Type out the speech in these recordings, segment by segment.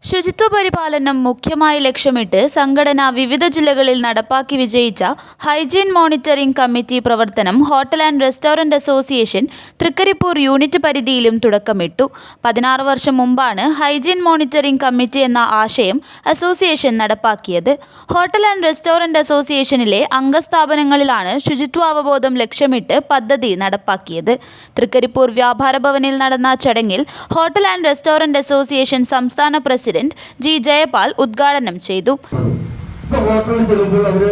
ശുചിത്വ പരിപാലനം മുഖ്യമായി ലക്ഷ്യമിട്ട് സംഘടന വിവിധ ജില്ലകളിൽ നടപ്പാക്കി വിജയിച്ച ഹൈജീൻ മോണിറ്ററിംഗ് കമ്മിറ്റി പ്രവർത്തനം hotel and restaurant association Thrikkaripur unit പരിധിയിലും തുടക്കമിട്ടു. 16 വർഷം മുമ്പാണ് ഹൈജീൻ മോണിറ്ററിംഗ് കമ്മിറ്റി എന്ന ആശയം അസോസിയേഷൻ നടപ്പാക്കിയത്. ഹോട്ടൽ ആൻഡ് റെസ്റ്റോറന്റ് അസോസിയേഷനിലെ അംഗസ്ഥാപനങ്ങളിലാണ് ശുചിത്വാവബോധം ലക്ഷ്യമിട്ട് പദ്ധതി നടപ്പാക്കിയത്. തൃക്കരിപ്പൂർ വ്യാപാര ഭവനിൽ നടന്ന ചടങ്ങിൽ ഹോട്ടൽ ആൻഡ് റെസ്റ്റോറന്റ് അസോസിയേഷൻ സംസ്ഥാന പ്രസിഡന്റ് ജി ജയപാൽ ഉദ്ഘാടനം ചെയ്തു. ഹോട്ടലിൽ ചെല്ലുമ്പോൾ അവര്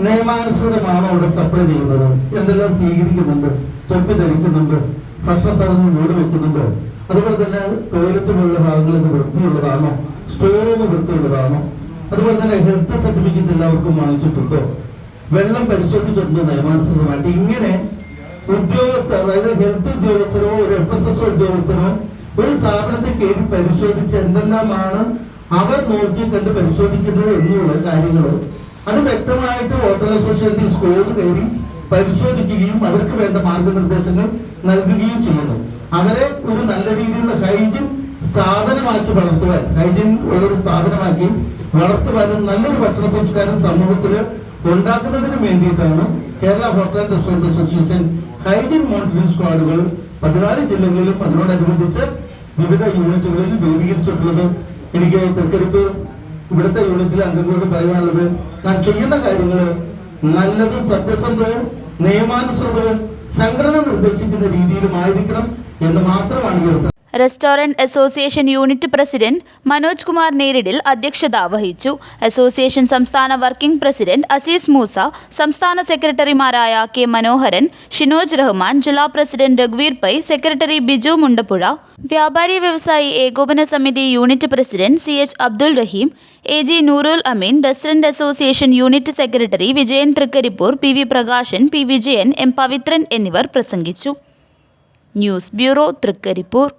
നിയമാനുസൃതമാണ് അവിടെ സപ്ലൈ ചെയ്യുന്നത്, എന്തെല്ലാം സ്വീകരിക്കുന്നുണ്ട്, തൊപ്പി ധരിക്കുന്നുണ്ട്, ഭക്ഷണ സാധനങ്ങൾ മൂടി വെക്കുന്നുണ്ട്, അതുപോലെ തന്നെ ടോയ്ലറ്റ് പോലുള്ള ഭാഗങ്ങളിൽ വൃത്തിയുള്ളതാണോ, സ്റ്റോർ റൂം വൃത്തിയുള്ളതാണോ, അതുപോലെ തന്നെ ഹെൽത്ത് സർട്ടിഫിക്കറ്റ് എല്ലാവർക്കും വാങ്ങിച്ചിട്ടുണ്ടോ, വെള്ളം പരിശോധിച്ചിട്ടുണ്ടോ നിയമാനുസൃതമായിട്ട്. ഇങ്ങനെ ഉദ്യോഗസ്ഥർ, അതായത് ഹെൽത്ത് ഉദ്യോഗസ്ഥരോ ഒരു FSSO ഉദ്യോഗസ്ഥരോ ഒരു സ്ഥാപനത്തെ കയറി പരിശോധിച്ച് എന്തെല്ലാമാണ് അവർ നോക്കി കണ്ട് പരിശോധിക്കുന്നത് എന്നുള്ള കാര്യങ്ങൾ അത് വ്യക്തമായിട്ട് ഹോട്ടൽ അസോസിയേഷന്റെ സ്കോർ കയറി പരിശോധിക്കുകയും അവർക്ക് വേണ്ട മാർഗനിർദ്ദേശങ്ങൾ നൽകുകയും ചെയ്യുന്നു. അവരെ ഒരു നല്ല രീതിയിലുള്ള ഹൈജീൻ സ്ഥാപനമാക്കി വളർത്തുവാൻ, ഹൈജീൻ ഉള്ളൊരു സ്ഥാപനമാക്കി വളർത്തുവാനും നല്ലൊരു ഭക്ഷണ സംസ്കാരം സമൂഹത്തിൽ ഉണ്ടാക്കുന്നതിന് വേണ്ടിയിട്ടാണ് Kerala hotel and restaurant association hygiene monitoring സ്ക്വാഡുകൾ 14 ജില്ലകളിലും അതിനോടനുബന്ധിച്ച് വിവിധ യൂണിറ്റുകളിൽ രൂപീകരിച്ചിട്ടുള്ളത്. എനിക്ക് തൃക്കരിപ്പൂർ ഇവിടുത്തെ യൂണിറ്റിലെ അംഗങ്ങളോട് പറയാനുള്ളത്, നാം ചെയ്യുന്ന കാര്യങ്ങൾ നല്ലതും സത്യസന്ധവും നിയമാനുസൃതവും സംഘടന നിർദ്ദേശിക്കുന്ന രീതിയിലുമായിരിക്കണം എന്ന് മാത്രമാണ് ഈ അവസരം. Restaurant association unit president Manoj Kumar നേരിടിൽ അധ്യക്ഷത വഹിച്ചു. അസോസിയേഷൻ സംസ്ഥാന വർക്കിംഗ് പ്രസിഡന്റ് അസീസ് മൂസ, സംസ്ഥാന സെക്രട്ടറിമാരായ കെ മനോഹരൻ, ഷിനോജ് റഹ്മാൻ, ജില്ലാ പ്രസിഡന്റ് രഘുവീർ പൈ, സെക്രട്ടറി ബിജു മുണ്ടപ്പുഴ, വ്യാപാരി വ്യവസായി ഏകോപന സമിതി unit president CH Abdul Rahim, AG Noorul Ameen, restaurant association unit secretary Vijayan Thrikkaripur, PV Prakashan, P Vijayan, M Pavithran എന്നിവർ പ്രസംഗിച്ചു. News bureau, Trikaripur.